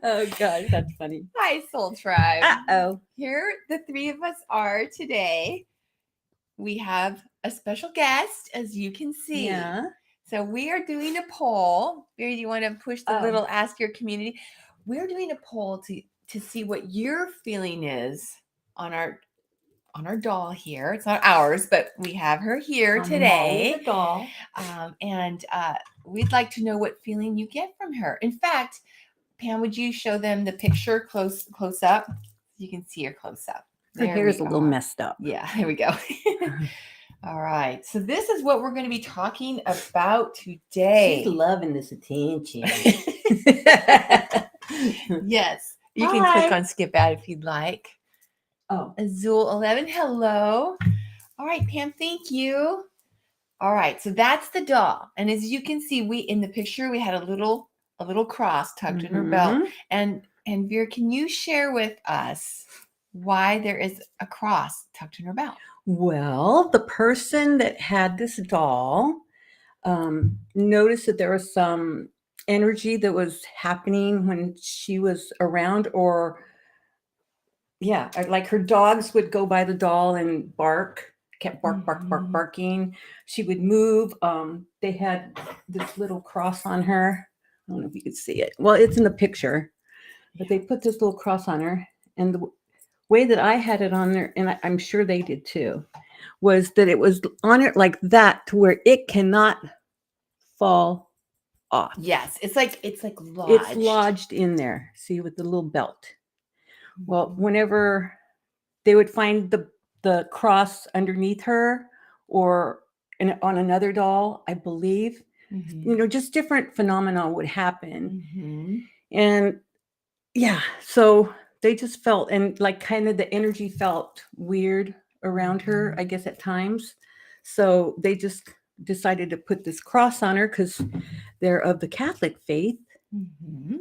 Oh gosh, that's funny. Hi, Soul Tribe. Uh-oh. Here the three of us are today. We have a special guest, as you can see. Yeah. So we are doing a poll. Vera, do you want to push the Oh. little ask your community? We're doing a poll to see what your feeling is on our doll here. It's not ours, but we have her here today. The doll. And we'd like to know what feeling you get from her. In fact, Pam, would you show them the picture close up? You can see her close up. Her hair is a little messed up. Yeah, here we go. All right. So this is what we're going to be talking about today. She's loving this attention. Yes. You can click on skip ad if you'd like. Oh. Azul 11, hello. All right, Pam, thank you. All right, so that's the doll. And as you can see, we in the picture, we had a little cross tucked in her belt. And Vera, can you share with us why there is a cross tucked in her belt? Well, the person that had this doll noticed that there was some energy that was happening when she was around, or like her dogs would go by the doll and kept barking. She would move. They had this little cross on her. I don't know if you could see it. Well, it's in the picture, but they put this little cross on her. And the way that I had it on there, and I'm sure they did too, was that it was on it like that to where it cannot fall off. Yes, it's like lodged. It's lodged in there. See, with the little belt. Well, whenever they would find the cross underneath her or on another doll, I believe, just different phenomena would happen. And so they just felt, and like kind of the energy felt weird around her, I guess at times. So they just decided to put this cross on her because they're of the Catholic faith.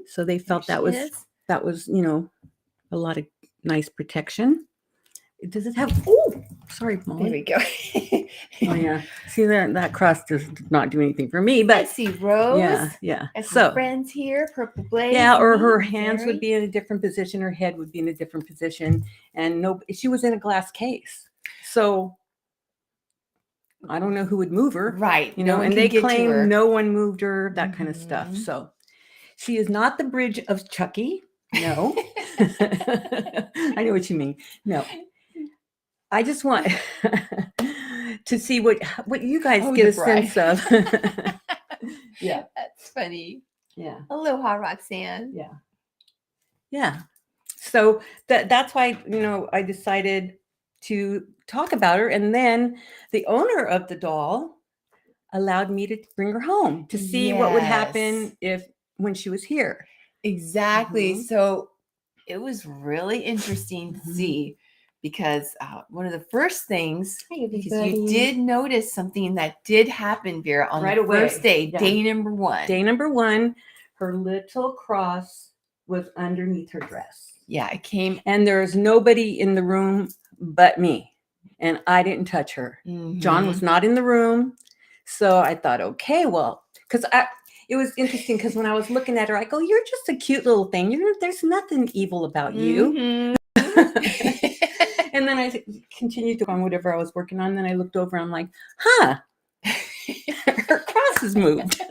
So they felt that was a lot of nice protection. Does it have? Oh, sorry, Molly. There we go. Oh yeah. See that cross does not do anything for me, but I see Rose. Yeah. I see friends here, Purple Blaze. Yeah, or her hands would be in a different position, her head would be in a different position, and she was in a glass case. So I don't know who would move her, right? And they claim no one moved her, that kind of stuff. So she is not the bridge of Chucky. No. I know what you mean. No. I just want to see what you guys get a sense of. Yeah. That's funny. Yeah. Aloha, Roxanne. Yeah. Yeah. So that's why, I decided to talk about her. And then the owner of the doll allowed me to bring her home to see what would happen when she was here. Exactly. So it was really interesting to see, because one of the first things, because you did notice something that did happen, Vera, on the first day, day number one. Day number one, her little cross was underneath her dress. Yeah, it came. And there's nobody in the room but me. And I didn't touch her. John was not in the room. So I thought, okay, well, because it was interesting because when I was looking at her, I go, you're just a cute little thing. There's nothing evil about you. And then I continued on whatever I was working on. Then I looked over and I'm like, her cross is moved.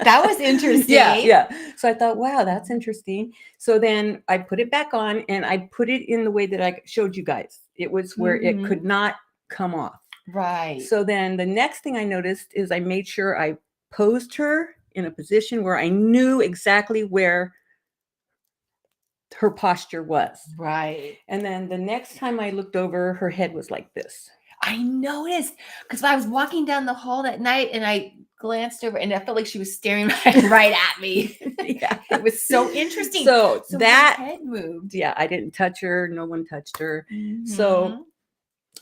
That was interesting. Yeah. So I thought, wow, that's interesting. So then I put it back on and I put it in the way that I showed you guys. It was where it could not come off. Right. So then the next thing I noticed is I made sure I posed her in a position where I knew exactly where her posture was. Right. And then the next time I looked over, her head was like this. I noticed, because I was walking down the hall that night and I glanced over and I felt like she was staring right at me. Yeah. It was so interesting. So that her head moved. Yeah, I didn't touch her. No one touched her. So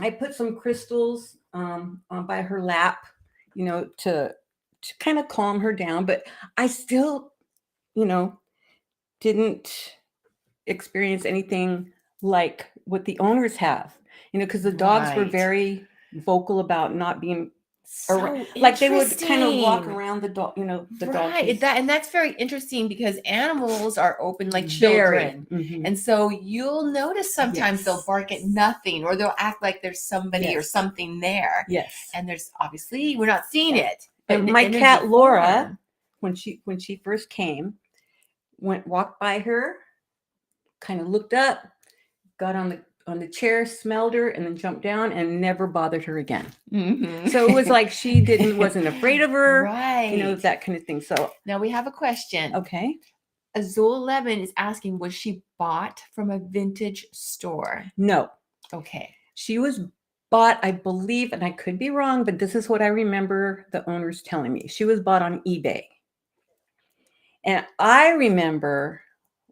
I put some crystals by her lap, to kind of calm her down. But I still, didn't experience anything like what the owners have, because the dogs were very vocal about not being So like they would kind of walk interesting. around the doll, the doll Right. case. And that's very interesting because animals are open like Very. children. Mhm. And so you'll notice sometimes they'll Yes. bark at nothing or they'll act like there's somebody or Yes. something there. Yes. And there's obviously we're not seeing Yeah. it. But And in my energy cat Laura, form. when she first came, walked by her, kind of looked up, got on the chair, smelled her, and then jumped down and never bothered her again. Mhm. So it was like she wasn't afraid of her, Right. that kind of thing. So Now we have a question. okay. Azul 11 is asking, was she bought from a vintage store? No, Okay. she was bought, I believe, and I could be wrong, but this is what I remember the owners telling me. She was bought on eBay. And I remember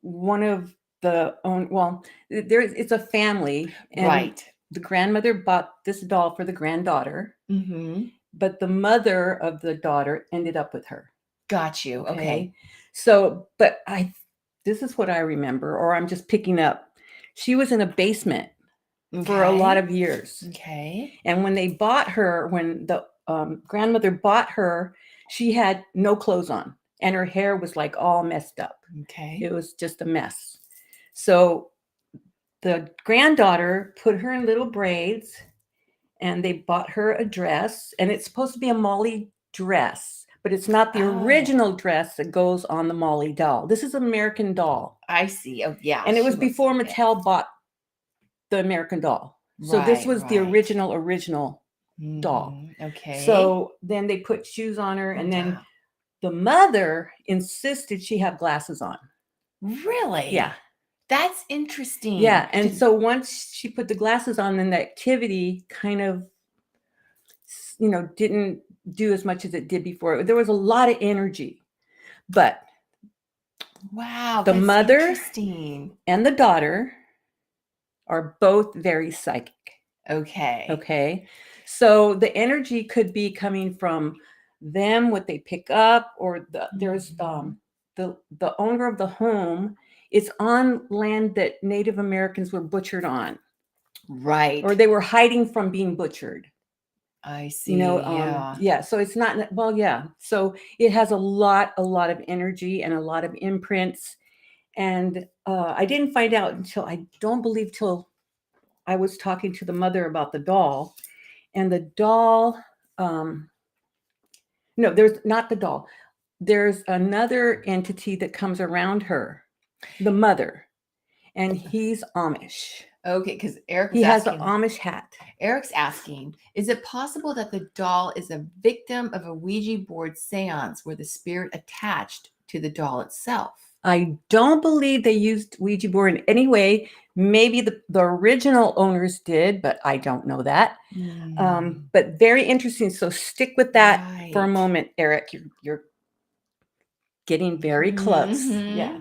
one of it's a family, and Right. the grandmother bought this doll for the granddaughter, Mm-hmm. but the mother of the daughter ended up with her. Got you. Okay. So, but this is what I remember, or I'm just picking up. She was in a basement for a lot of years. Okay. And when they bought her, when the grandmother bought her, she had no clothes on and her hair was like all messed up. Okay. It was just a mess. So the granddaughter put her in little braids and they bought her a dress, and it's supposed to be a Molly dress, but it's not the original dress that goes on the Molly doll. This is American Doll. I see. Oh, yeah. And it was she looks before like it. Mattel bought the American Doll. So this was the Right. original doll. Mhm. Okay. So then they put shoes on her, and then Wow. the mother insisted she have glasses on. Really? Yeah. That's interesting. Yeah. And so once she put the glasses on, then the activity kind of, didn't do as much as it did before. There was a lot of energy, but Wow. the That's mother interesting. and the daughter are both very psychic. Okay. Okay. So the energy could be coming from them, what they pick up, or there's the owner of the home. It's on land that Native Americans were butchered on, Right. or they were hiding from being butchered. I see. Yeah. Yeah. So it's not, well, yeah. So it has a lot of energy and a lot of imprints. And I didn't find out until I was talking to the mother about the doll. And the doll, no, there's not the doll. There's another entity that comes around her, the mother, and he's Amish. Okay, because Eric was He has an asking. Amish hat. Eric's asking, is it possible that the doll is a victim of a Ouija board seance where the spirit attached to the doll itself? I don't believe they used Ouija board in any way. Maybe the original owners did, but I don't know that. But very interesting. So stick with that for a Right. moment, Eric. You're getting very close. Mhm. Yeah.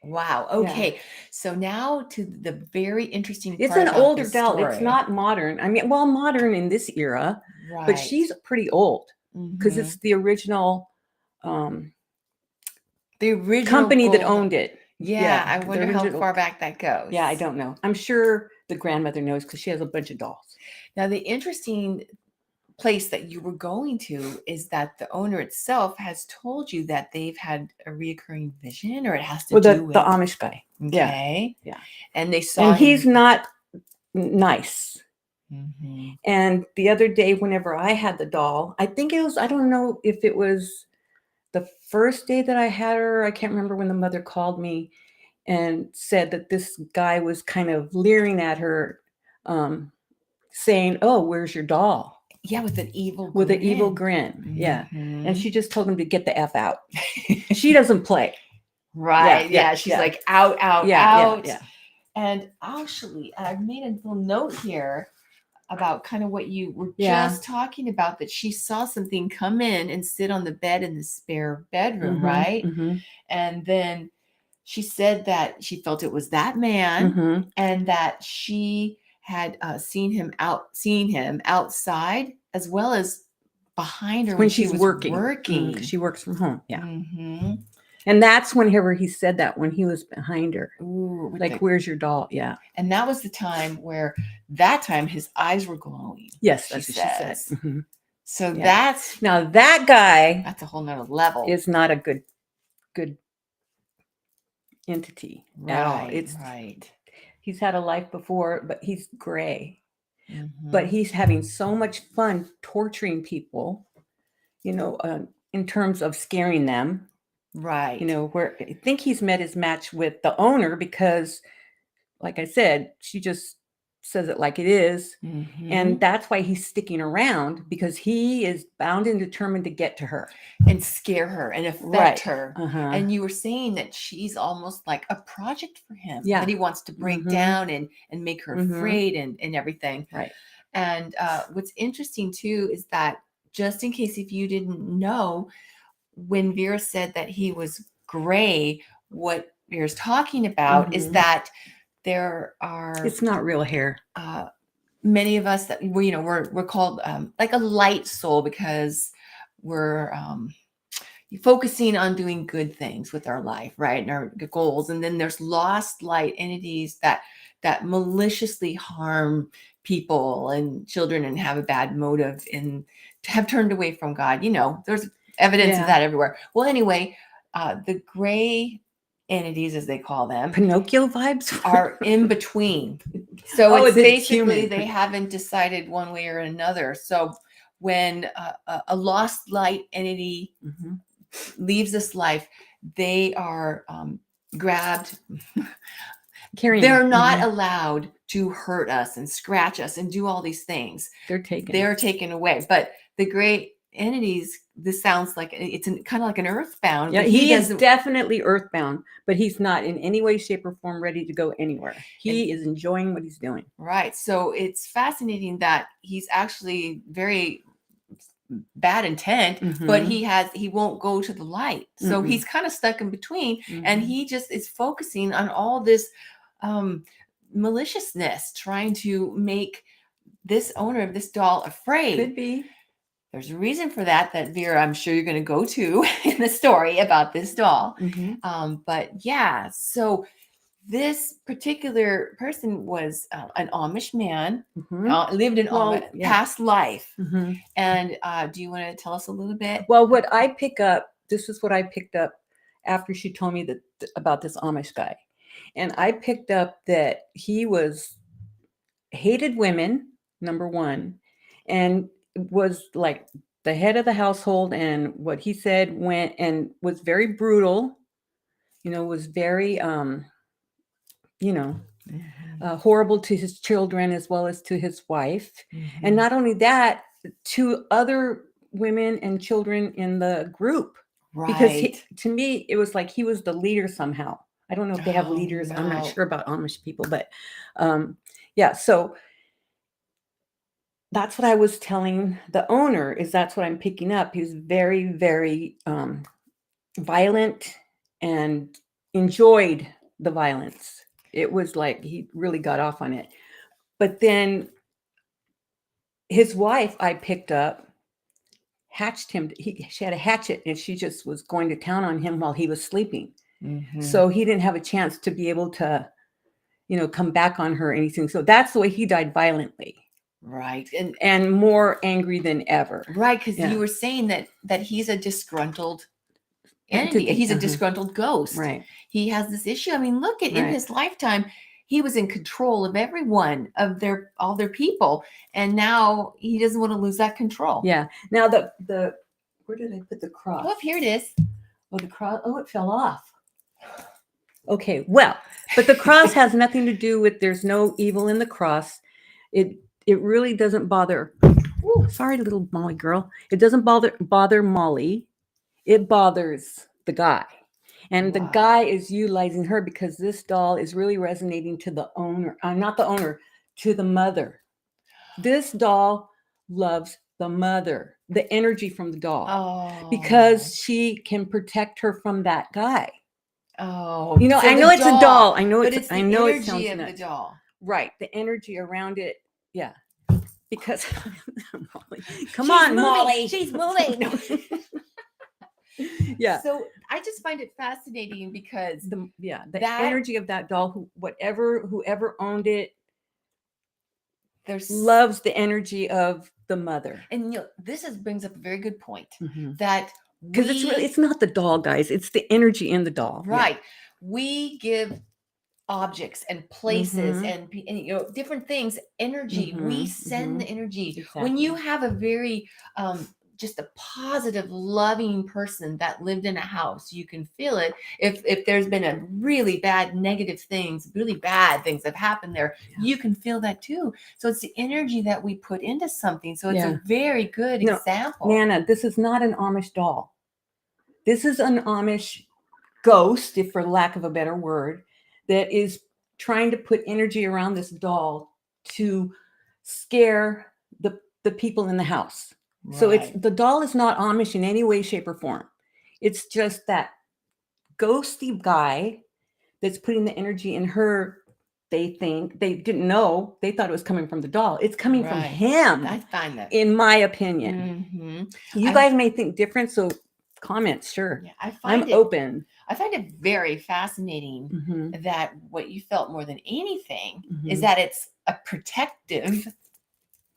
Wow. Okay. So now to the very interesting part. It's an about older this doll. It's story. not modern. I mean, well, modern in this era, Right. but she's pretty old because Mhm. it's the original the original company that gold- owned it. Yeah, I the wonder how original- far back that goes. Yeah, I don't know. I'm sure the grandmother knows because she has a bunch of dolls. Now, the interesting place that you were going to is that the owner itself has told you that they've had a reoccurring vision, or it has to Well, do with the Amish guy. Okay. Yeah. And they saw And he's him. not nice. Mhm. And the other day, whenever I had the doll, I don't know if it was the first day that I had her. I can't remember when the mother called me and said that this guy was kind of leering at her, saying, "Oh, where's your doll?" Yeah, with an evil With grin. an evil grin. Yeah. And Mhm. she just told him to get the F out. She doesn't play. Right. Yeah, Yeah. She's yeah. like out, out, Yeah, out. yeah. And actually, I've made a little note here about kind of what you were Yeah. just talking about, that she saw something come in and sit on the bed in the spare bedroom, Mhm, right? mhm, And then she said that she felt it was that man, mhm. and that she had seen him outside as well as behind her when she she's was working. working. 'Cause she works from home. Yeah. Mhm. And that's whenever he said that, when he was behind her. Ooh, with Like, where's your doll? Yeah. and that was the time where that time his eyes were glowing. Yes, she that's what she said. says. Mhm. So Yeah. that's Now that guy a whole nother level. is not a good entity at all. Right, It's right. he's had a life before, but he's gray. Mhm. But he's having so much fun torturing people, in terms of scaring them. right. Where I think he's met his match with the owner, because, like I said, she just says it like it is. Mhm. And that's why he's sticking around, because he is bound and determined to get to her. and scare her and affect Right. her. Uh-huh. And you were saying that she's almost like a project for him. Yeah. That he wants to break Mhm. down and make her Mhm. afraid and everything. Right. And what's interesting too is that, just in case if you didn't know, when Vera said that he was gray, what Vera's talking about is Mhm. that there are It's not real hair. many of us that we're called like a light soul, because we're focusing on doing good things with our life, right, and our goals. And then there's lost light entities that maliciously harm people and children and have a bad motive and have turned away from God. There's evidence Yeah. of that everywhere. Well, anyway, the gray entities, as they call them, Pinocchio vibes are in between. So Oh, it's the basically human. they haven't decided one way or another. So when a lost light entity Mhm. leaves this life, they are grabbed. Carrying. They're not Mhm. allowed to hurt us and scratch us and do all these things. They're taken. They're taken away. But the gray entities, this sounds like it's kind of like an earthbound. Yeah, but he is doesn't. definitely earthbound, but he's not in any way, shape, or form ready to go anywhere. He is enjoying what he's doing. Right. So it's fascinating that he's actually very bad intent, but Mhm. he won't go to the light. So Mm-mm. he's kind of stuck in between, and Mhm. he just is focusing on all this maliciousness, trying to make this owner of this doll afraid. Could be. There's a reason for that Vera, I'm sure you're going to go to in the story about this doll. Mhm. But yeah, so this particular person was an Amish man, Mhm. lived in Well, yeah. past life. Mhm. And do you want to tell us a little bit? Well, this is what I picked up after she told me that about this Amish guy. And I picked up that he hated women, number one, and was like the head of the household, and what he said went, and was very brutal, was very horrible to his children as well as to his wife. And not only that, to other women and children in the group. Because Right. to me, it was like he was the leader somehow. I don't know if they have Oh, leaders. I'm not no. sure about Amish people, but yeah. So that's what I was telling the owner, is that's what I'm picking up. He was very, very violent and enjoyed the violence. It was like he really got off on it. But then his wife, I picked up, hatched him. She had a hatchet, and she just was going to town on him while he was sleeping. So he didn't have a chance to be able to, come back on her or anything. So that's the way he died, violently. Right. And more angry than ever. Right, because Yeah. you were saying that he's a disgruntled entity. He's a disgruntled ghost. Right. He has this issue. I mean, look at in Right. his lifetime, he was in control of everyone, of all their people, and now he doesn't want to lose that control. Yeah. Now the where did I put the cross? Oh, here it is. Oh, the cross. Oh, it fell off. Okay, well, but the cross has nothing to do with, there's no evil in the cross. It really doesn't bother. Ooh, sorry, little Molly girl. It doesn't bother Molly. It bothers the guy. And the guy is utilizing her because this doll is really resonating to the owner, not the owner, to the mother. This doll loves the mother, the energy from the doll, because she can protect her from that guy. Oh, I know it's a doll. I know it's. I know it sounds of nuts. the doll. Right, the energy around it. Yeah, because Molly, come on, Molly. She's moving. Yeah. So I just find it fascinating because The that- energy of that doll, whoever owned it, there's loves the energy of the mother. and this brings up a very good point Mhm. that Because it's not the doll, guys. It's the energy in the doll. Yeah. right. We give objects and places Mhm. and different things energy. We Mhm, send the mhm. energy. When you Exactly. have a very just a positive, loving person that lived in a house, you can feel it. If there's been a really bad negative things, really bad things have happened there, Yeah. you can feel that too. So it's the energy that we put into something. So it's Yeah. a very good No, example. Nana, this is not an Amish doll. This is an Amish ghost, if for lack of a better word, that is trying to put energy around this doll to scare the people in the house. So it's Right. the doll is not Amish in any way, shape, or form. It's just that ghosty guy that's putting the energy in her. They think they didn't know. They thought it was coming from the doll. It's coming from Right. him, I find that. in my opinion. Mhm. You guys may think different, so comments, sure. Yeah, I find I'm it. open. I find it very fascinating Mhm, that what you felt more than anything is mhm. that it's a protective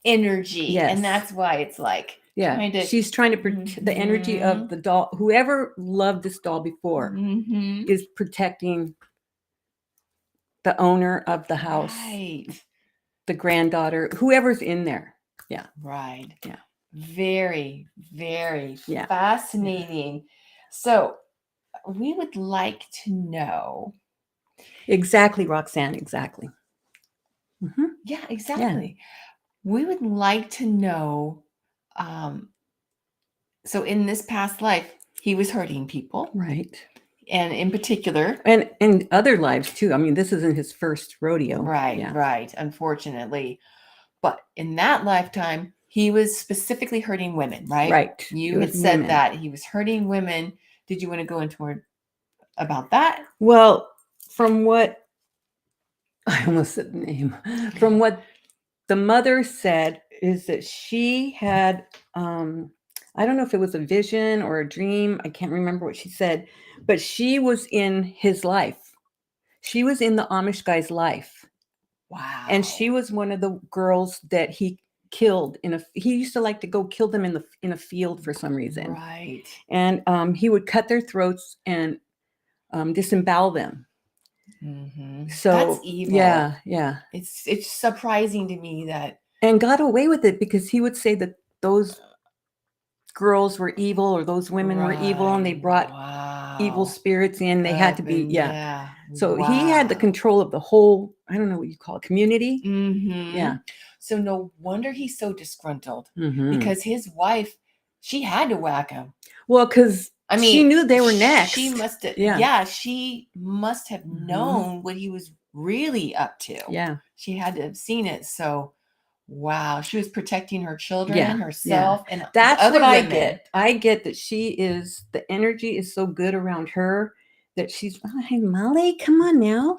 energy, and Yes. that's why it's like Yeah, trying to. she's trying to protect the energy of the doll. Whoever loved this doll before Mhm. is protecting the owner of the house, Right. the granddaughter, whoever's in there. Yeah. Right. Yeah. Very, very Yeah. fascinating. So we would like to know. Exactly, Roxanne. Exactly. Mhm. Yeah, exactly. We would like to know. So in this past life, he was hurting people, Right. and in particular, And in other lives too. I mean, this isn't his first rodeo. right, Yeah. right, unfortunately. But in that lifetime, he was specifically hurting women, right? Right. You It had was said women. that he was hurting women. Did you want to go into more about that? Well, from what I almost said the name, from what the mother said is that she had, I don't know if it was a vision or a dream. I can't remember what she said, but she was in his life. She was in the Amish guy's life. Wow. And she was one of the girls that he killed he used to like to go kill them in a field for some reason. Right. And he would cut their throats and disembowel them. Mhm. So That's evil. yeah, yeah. It's surprising to me that. And got away with it because he would say that those girls were evil or those women were evil and they Right. brought evil Wow. spirits in. They had to Up be, and yeah. So he had the wow. control of the whole, I don't know what you call it, community. Mhm. Yeah. So no wonder he's so disgruntled Mhm. because his wife, she had to whack him. Well, because I mean, she knew they were next. She must have. Yeah. Yeah, she must have Mhm. known what he was really up to. Yeah. She had to have seen it. So, wow, she was protecting her children, Yeah, herself, and That's other what I women. get. I get that the energy is so good around her that she's, oh, hey, Molly, come on now.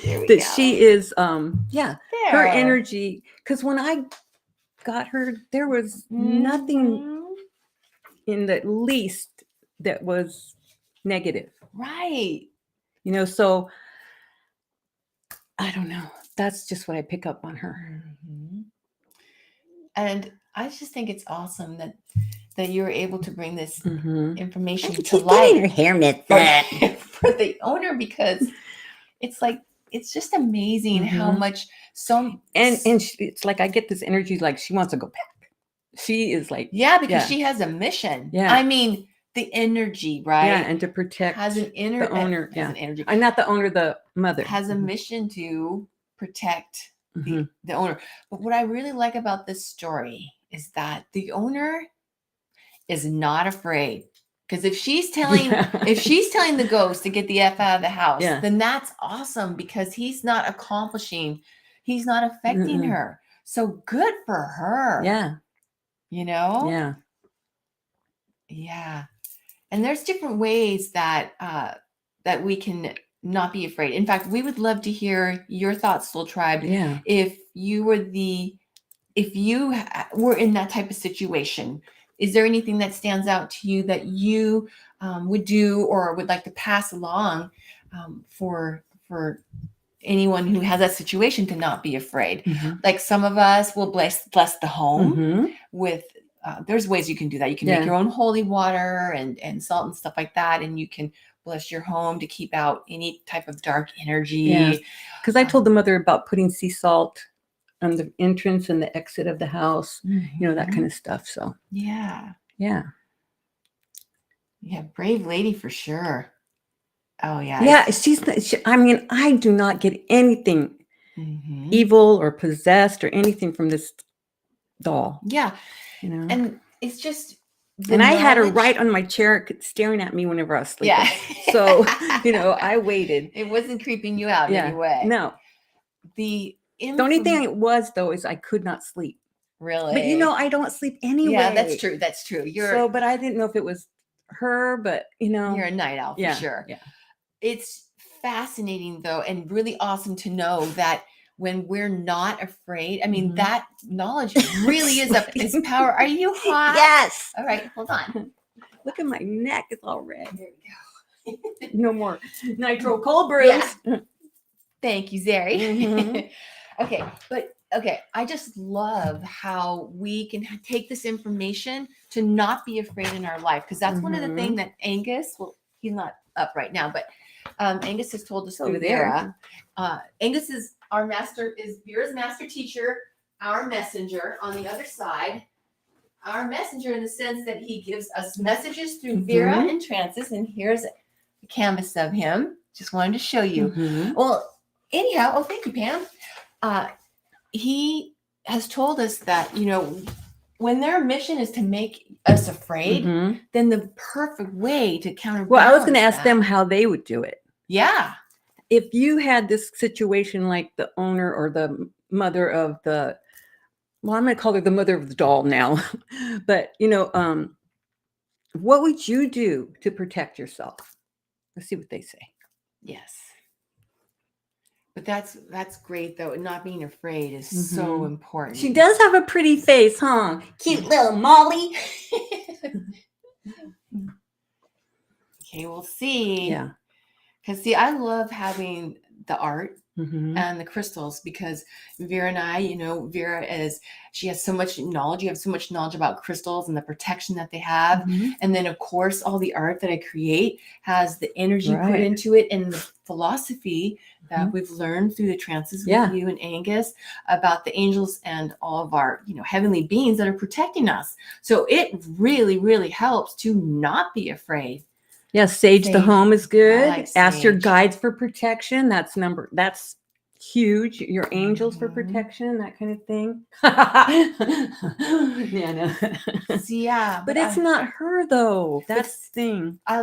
There we That go. she is, yeah, her There. energy. Because when I got her, there was nothing Mhm. in the least that was negative. Right. So I don't know. That's just what I pick up on her. Mhm. And I just think it's awesome that you're able to bring this Mhm. information to She's getting light her hair knit. for the owner because it's like it's just amazing how Mhm. much And it's like I get this energy like she wants to go back. She is like, yeah, because yeah. she has a mission. Yeah. I mean, the energy, right? Yeah, and to protect has an the owner. has Yeah, an energy. I'm not the owner, the mother. Has a Mhm. mission to protect Mhm. the owner. But what I really like about this story is that the owner is not afraid. Because if she's telling the ghost to get the F out of the house, Yeah. then that's awesome because he's not affecting Mm-mm. her. So good for her. Yeah, Yeah. yeah. And there's different ways that that we can not be afraid. In fact, we would love to hear your thoughts, Soul Tribe. Yeah. If you were in that type of situation, is there anything that stands out to you that you would do or would like to pass along for anyone who has that situation to not be afraid? Like some of us will bless the home with there's ways you can do that. You can make your own holy water and salt and stuff like that, and you can bless your home to keep out any type of dark energy. Because I told the mother about putting sea salt on the entrance and the exit of the house, that kind of stuff. So yeah, brave lady for sure. Oh yeah, I mean, I do not get anything evil or possessed or anything from this doll. Yeah, and it's just. And I had her right on my chair staring at me whenever I was sleeping. Yeah. So, I waited. It wasn't creeping you out anyway. No. The only thing it was, though, is I could not sleep. Really? But, I don't sleep anyway. Yeah, that's true. That's true. But I didn't know if it was her, but, You're a night owl for sure. Yeah. It's fascinating, though, and really awesome to know that when we're not afraid, I mean, that knowledge really is power. Are you hot? Yes. All right, hold on. Look at my neck. It's all red. There we go. No more nitro cold brews. Yeah. Thank you, Zeri. Okay. I just love how we can take this information to not be afraid in our life. Because that's one of the things that Angus, well, he's not up right now, but Angus has told us through Vera. Angus is Vera's master teacher, our messenger on the other side. Our messenger in the sense that he gives us messages through Vera and trances. And here's a canvas of him. Just wanted to show you. Well, anyhow, thank you, Pam. He has told us that, when their mission is to make us afraid, then the perfect way to counterbalance. Well, I was going to ask them how they would do it. Yeah. If you had this situation like the owner or the mother of I'm going to call her the mother of the doll now, but, what would you do to protect yourself? Let's see what they say. Yes. But that's great, though. Not being afraid is so important. She does have a pretty face, huh? Cute little Molly. Okay, we'll see. Yeah. Because, I love having the art and the crystals because Vera and I, Vera she has so much knowledge. You have so much knowledge about crystals and the protection that they have. And then, of course, all the art that I create has the energy put into it and the philosophy that we've learned through the trances with you and Angus about the angels and all of our, heavenly beings that are protecting us. So it really, really helps to not be afraid. Yeah, sage the home is good. Like ask your guides for protection. That's huge. Your angels for protection, that kind of thing. Yeah, but it's not her though. That's the thing. I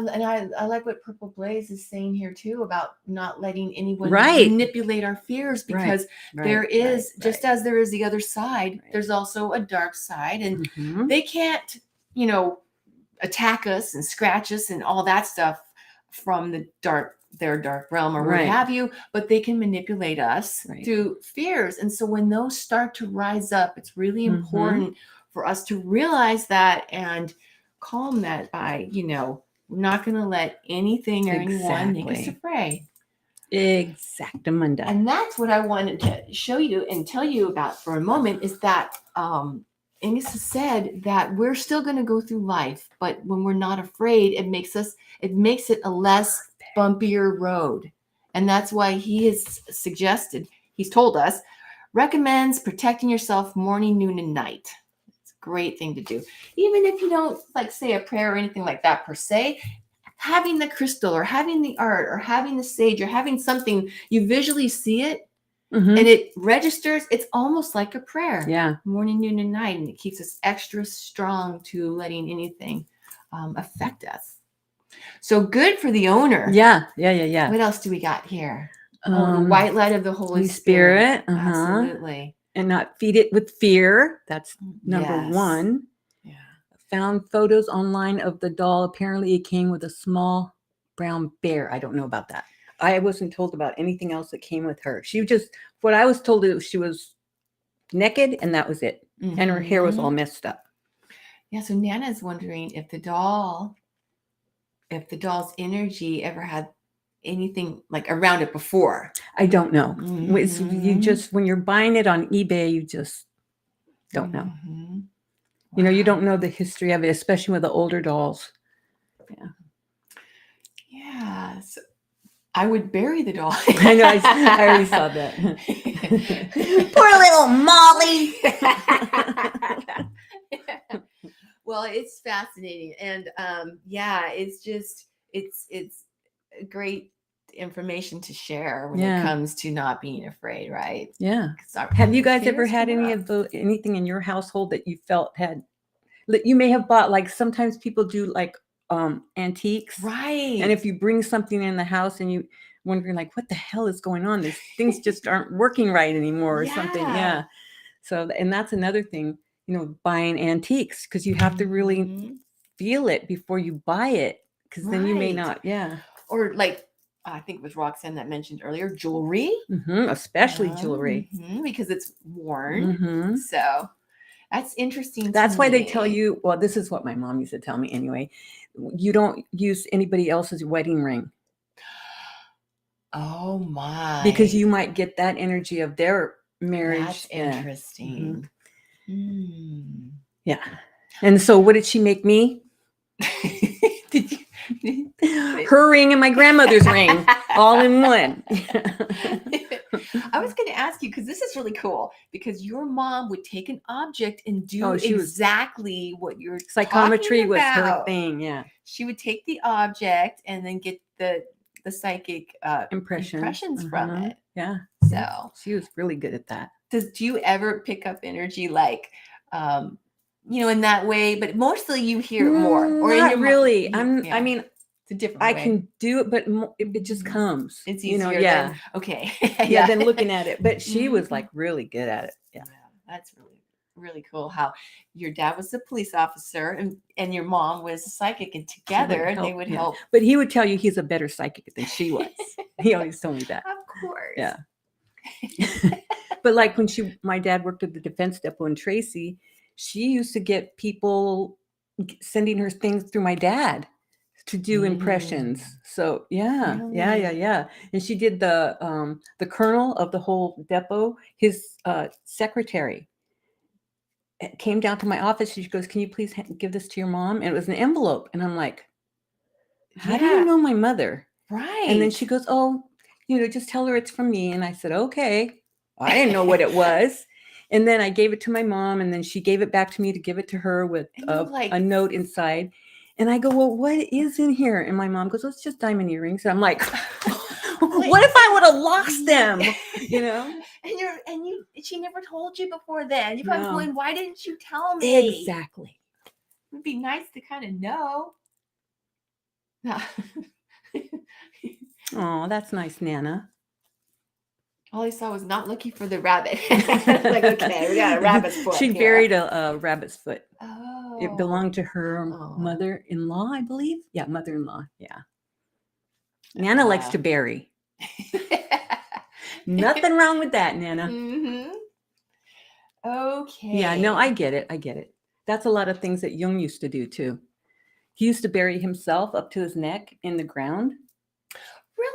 like what Purple Blaze is saying here too about not letting anyone manipulate our fears because there is just as there is the other side. There's also a dark side, and they can't, attack us and scratch us and all that stuff from their dark realm or what have you, but they can manipulate us through fears. And so when those start to rise up, it's really important for us to realize that and calm that by, we're not going to let anything or anyone make us afraid. Exactamunda. And that's what I wanted to show you and tell you about for a moment is that Angus has said that we're still going to go through life, but when we're not afraid, it makes it a less bumpier road. And that's why he has suggested, he's told us, recommends protecting yourself morning, noon, and night. It's a great thing to do. Even if you don't say a prayer or anything like that per se, having the crystal or having the art or having the sage or having something, you visually see it, and it registers. It's almost like a prayer. Yeah. Morning, noon, and night. And it keeps us extra strong to letting anything affect us. So good for the owner. Yeah. What else do we got here? The white light of the Holy Spirit. Absolutely. And not feed it with fear. That's number one. Yeah. Found photos online of the doll. Apparently it came with a small brown bear. I don't know about that. I wasn't told about anything else that came with her. What I was told is she was naked and that was it. And her hair was all messed up. Yeah, so Nana's wondering if the doll's energy ever had anything like around it before. I don't know. It's, you just, when you're buying it on eBay, you just don't know. You know, you don't know the history of it, especially with the older dolls. Yeah. So I would bury the doll. I know. I already saw that. Poor little Molly. Well, it's fascinating, and yeah, it's great information to share when it comes to not being afraid, right? Yeah. Have you guys ever had anything in your household that you felt had, that you may have bought? Like sometimes people do like antiques, right? And if you bring something in the house and you wondering like, what the hell is going on? These things just aren't working right anymore, or something. Yeah. So, and that's another thing, you know, buying antiques, because you have to really feel it before you buy it, because then you may not. Yeah. Or like, I think it was Roxanne that mentioned earlier, jewelry. Especially jewelry. Because it's worn. So that's interesting. That's why they tell you, well, this is what my mom used to tell me anyway, you don't use anybody else's wedding ring. Oh my. Because you might get that energy of their marriage. That's interesting. Yeah. And so what did she make me? Did you? Her ring and my grandmother's ring, all in one. I was going to ask you, because this is really cool, because your mom would take an object and do exactly what you're psychometry was about. her thing. Yeah. She would take the object and then get the psychic impressions from it. Yeah. So she was really good at that. Do you ever pick up energy like, you know, in that way? But mostly you hear it more, or not really. I mean, it's a different. I can do it, but it just comes. It's easier. You know, yeah. Okay. Yeah. Than looking at it, but she was like really good at it. Yeah. That's really cool. How your dad was a police officer and your mom was a psychic, and together they would help. But he would tell you he's a better psychic than she was. He always told me that. Of course. Yeah. But like when my dad worked at the defense depot in Tracy, she used to get people sending her things through my dad to do impressions. So yeah. And she did the colonel of the whole depot, his secretary. It came down to my office. She goes, "Can you please give this to your mom?" And it was an envelope. And I'm like, "How do you know my mother?" Right. And then she goes, "Oh, you know, just tell her it's from me." And I said, "Okay." I didn't know what it was. And then I gave it to my mom, and then she gave it back to me to give it to her with a note inside. And I go, "Well, what is in here?" And my mom goes, "Oh, it's just diamond earrings." And I'm like, what if I would have lost them? You know? And she never told you before then. You're probably going, "Why didn't you tell me?" Exactly. It would be nice to kind of know. Oh, that's nice, Nana. All I saw was not looking for the rabbit. Like, okay, we got a rabbit's foot. She buried a rabbit's foot. Oh. It belonged to her mother-in-law, I believe. Yeah, mother-in-law. Yeah. Nana likes to bury. Nothing wrong with that, Nana. Okay. Yeah, no, I get it. That's a lot of things that Jung used to do too. He used to bury himself up to his neck in the ground.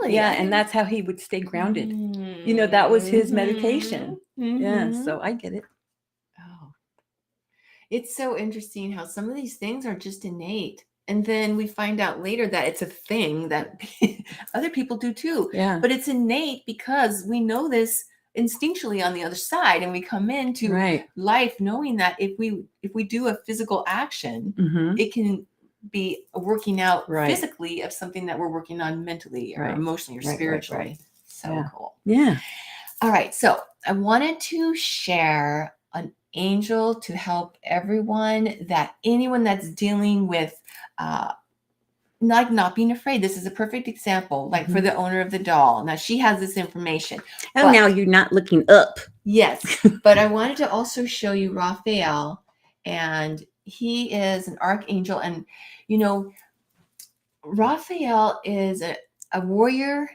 Really? Yeah, and that's how he would stay grounded. You know, that was his medication. Yeah, so I get it. Oh. It's so interesting how some of these things are just innate. And then we find out later that it's a thing that other people do too. Yeah. But it's innate because we know this instinctually on the other side, and we come into life knowing that if we do a physical action, it can be working out physically of something that we're working on mentally or emotionally or spiritually. So cool. Yeah. All right. So I wanted to share an angel to help anyone that's dealing with not being afraid. This is a perfect example, like for the owner of the doll. Now she has this information. Oh, now you're not looking up. Yes. But I wanted to also show you Raphael, and he is an archangel. And, you know, Raphael is a warrior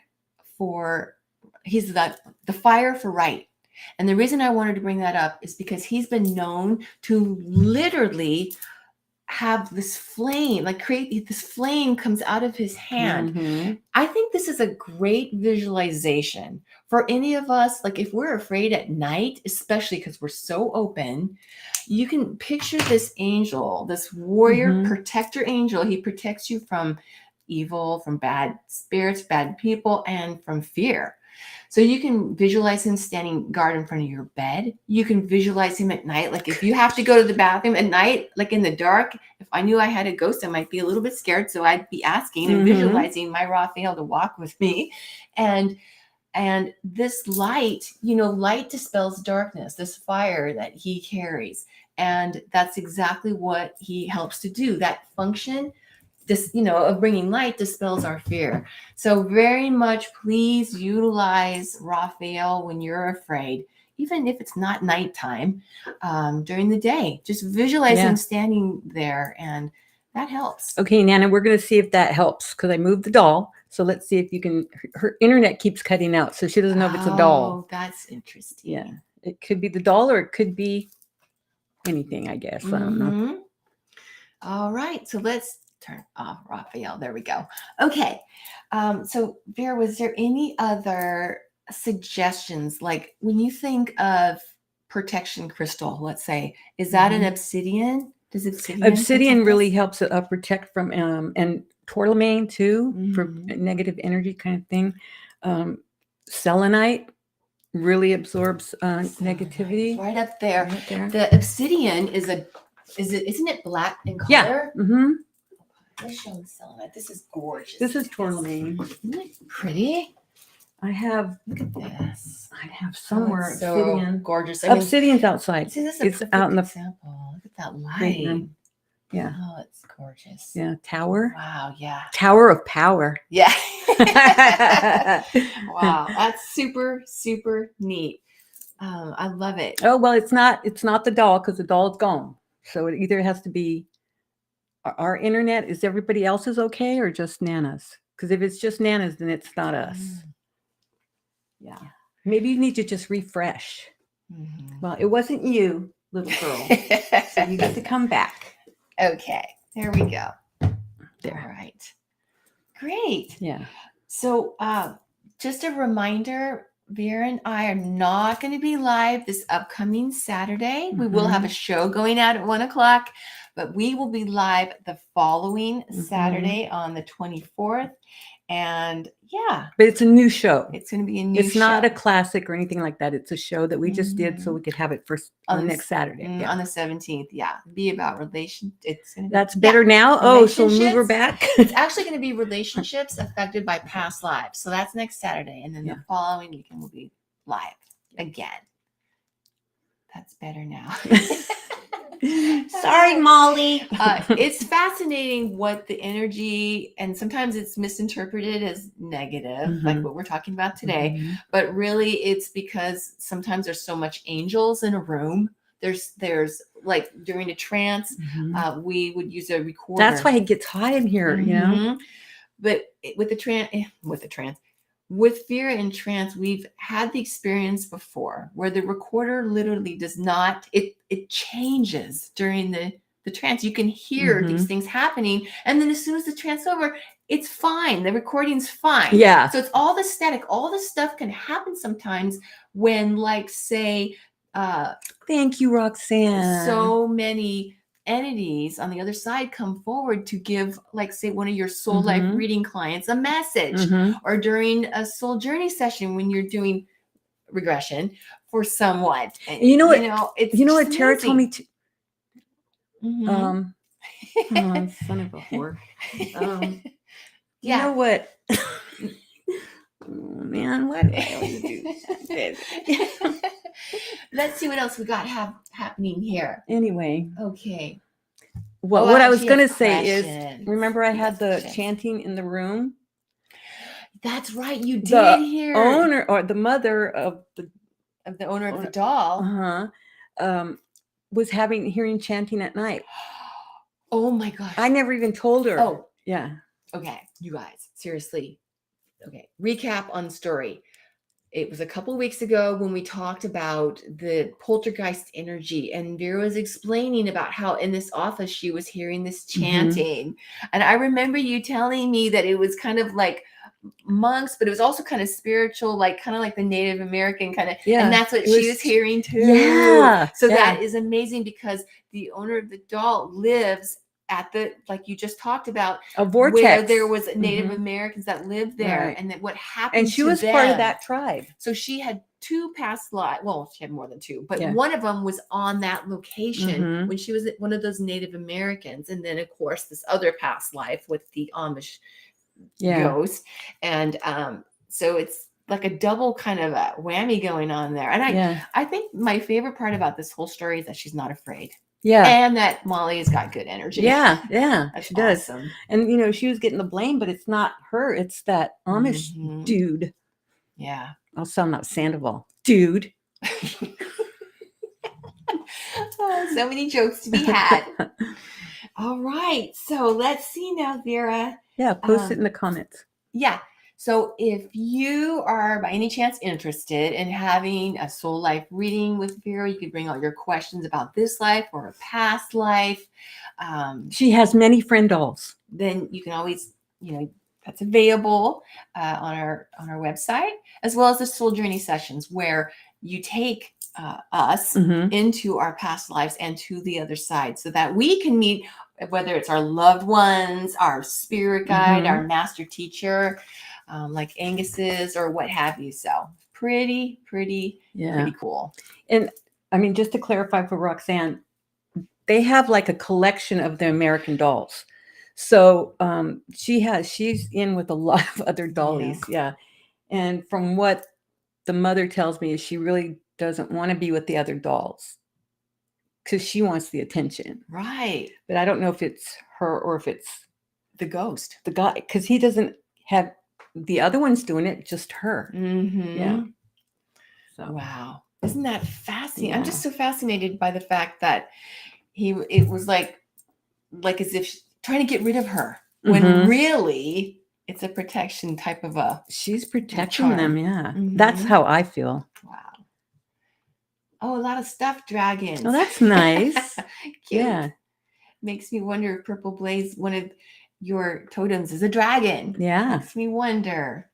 he's the fire for right. And the reason I wanted to bring that up is because he's been known to literally have this flame, like create this flame comes out of his hand. Mhm. I think this is a great visualization for any of us. Like if we're afraid at night, especially because we're so open, you can picture this angel, this warrior Mhm. protector angel. He protects you from evil, from bad spirits, bad people, and from fear. So you can visualize him standing guard in front of your bed. You can visualize him at night. Like if you have to go to the bathroom at night, like in the dark, if I knew I had a ghost, I might be a little bit scared. So I'd be asking and Mhm. visualizing my Raphael to walk with me. And this light, light dispels darkness, this fire that he carries. And that's exactly what he helps to do. That function, this, of bringing light dispels our fear. So very much please utilize Raphael when you're afraid, even if it's not nighttime, during the day. Just visualize Yeah. him standing there, and that helps. Okay, Nana, we're going to see if that helps because I moved the doll. So let's see if you can. Her internet keeps cutting out, so she doesn't know if it's a doll. Oh, that's interesting. Yeah, it could be the doll or it could be anything, I guess. I don't know. Mhm. All right, so let's turn off Raphael. There we go. Okay, so Vera, was there any other suggestions? Like when you think of protection crystal, let's say, is that an Mhm. obsidian? Does obsidian Obsidian protect really us? helps protect from and tourmaline too for Mhm. negative energy kind of thing. Selenite really absorbs Selenite is negativity. right up there. Right there. The obsidian isn't it black in Yeah. color? Mm-hmm. Let's show the selenite. This is gorgeous. This is tourmaline. Isn't it pretty? I have. Look at this. I have Oh, somewhere it's so obsidian. gorgeous. I mean, Obsidian's outside. see, this is a It's perfect out in the example. Look at that great light. room. Yeah. Oh, it's gorgeous. Yeah. Tower. Wow. Yeah. Tower of power. Yeah. Wow. That's super, super neat. I love it. Oh well, it's not the doll because the doll's gone. So it either has to be our internet. Is everybody else's okay or just Nana's? Because if it's just Nana's, then it's not us. Yeah. Maybe you need to just refresh. Mhm. Well, it wasn't you, little girl. So you get to come back. Okay. There we go. There. All right. Great. Yeah. So, just a reminder, Vera and I are not going to be live this upcoming Saturday. We will have a show going out at 1:00, but we will be live the following Saturday on the 24th. And yeah, But it's a new show. it's going to be a new It's show. not a classic or anything like that. It's a show that we just did so we could have it first on next Saturday. Yeah. On the 17th. Yeah. Be about relation. It's going to be, That's better now. Oh, so move her relationships. back. It's actually going to be relationships affected by past lives. So that's next Saturday. And then the following weekend will be live again. That's better now. Sorry, Molly. It's fascinating what the energy, and sometimes it's misinterpreted as negative, like what we're talking about today. But really, it's because sometimes there's so much angels in a room. There's like during a trance, we would use a recorder. That's why it gets hot in here, you know. But with Vera and trance, we've had the experience before where the recorder literally does not, it changes during the trance. You can hear these things happening. And then as soon as the trance over, it's fine. The recording's fine. Yeah. So it's all the static, all the stuff can happen sometimes when, like, say, thank you, Roxanne. So many entities on the other side come forward to give, like, say, one of your soul life reading clients a message, or during a soul journey session when you're doing regression for someone. And, you know what? It's what Tara told me to. Oh, son of a whore. You yeah. know what? Oh, man, why do I always do that? Let's see what else we got happening here. Anyway. Okay. Well, what I was going to say questions. is, remember I had the chanting in the room? That's right. You did the hear owner or the mother of the owner of the doll. Was hearing chanting at night. Oh my gosh. I never even told her. Oh. Yeah. Okay, you guys, seriously. Okay, recap on the story. it was a couple weeks ago when we talked about the poltergeist energy, and Vera was explaining about how in this office she was hearing this chanting. And I remember you telling me that it was kind of like monks, but it was also kind of spiritual, like kind of like the Native American kind of, Yeah, and that's what it she was- was hearing too. Yeah, So yeah. that is amazing because the owner of the doll lives at the, like you just talked about, A vortex. where there was Native Mhm. Americans that lived there, Right. and that what happened And she to was part of them. that tribe. So she had 2 past lives. Well, she had more than 2, but Yeah. one of them was on that location Mhm. when she was one of those Native Americans. And then, of course, this other past life with the Amish Yeah. ghost. And so it's like a double kind of a whammy going on there. And Yeah. I think my favorite part about this whole story is that she's not afraid. Yeah. And that Molly's got good energy. Yeah. Yeah. That's She does. awesome. And you know, she was getting the blame, but it's not her. It's that Amish Mhm. dude. Yeah. I'll sound out Sandoval. Dude. Oh, so many jokes to be had. All right. So let's see now, Vera. Yeah. Post it in the comments. Yeah. So if you are by any chance interested in having a soul life reading with Vera, you can bring all your questions about this life or a past life. She has many friend dolls. Then you can always, that's available on our website, as well as the soul journey sessions where you take us Mhm. into our past lives and to the other side so that we can meet, whether it's our loved ones, our spirit guide, our master teacher, like Angus's or what have you. So pretty cool. And I mean, just to clarify for Roxanne, they have like a collection of the American dolls. So she's in with a lot of other dollies. Yeah. And from what the mother tells me is she really doesn't want to be with the other dolls because she wants the attention. Right. But I don't know if it's her or if it's The ghost. the guy, because he doesn't have the other ones doing it, just her. Mm-hmm. Yeah. So wow. Isn't that fascinating? Yeah. I'm just so fascinated by the fact that it was like as if trying to get rid of her when really it's a protection type of a she's protecting charm. them. Yeah. That's how I feel. wow. Oh, a lot of stuffed dragons. Oh, that's nice. Cute. Yeah. Makes me wonder if Purple Blaze, one of your totems, is a dragon. Yeah. Makes me wonder.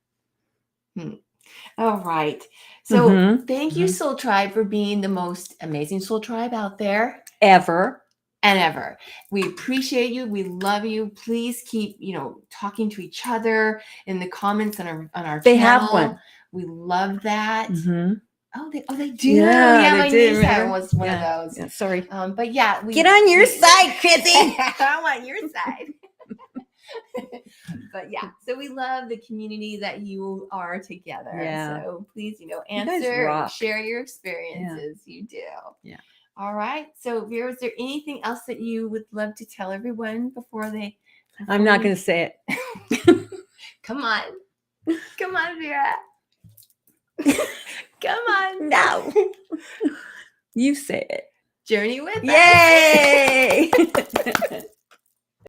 All right. So thank you, Soul Tribe, for being the most amazing soul tribe out there. Ever. And ever. We appreciate you. We love you. Please keep, talking to each other in the comments on our They channel. have one. We love that. Oh, they do. Yeah, my they niece did, was one of those. Yeah, sorry. But yeah, Get on your side, Chrissy. I'm on your side. But yeah, so we love the community that you are together. Yeah. So please, guys answer, rock. share your experiences. You do. Yeah. All right. So Vera, is there anything else that you would love to tell everyone before I'm not going to say it. Come on. Come on, Vera. Come on. No. You say it. Journey with us. Yay!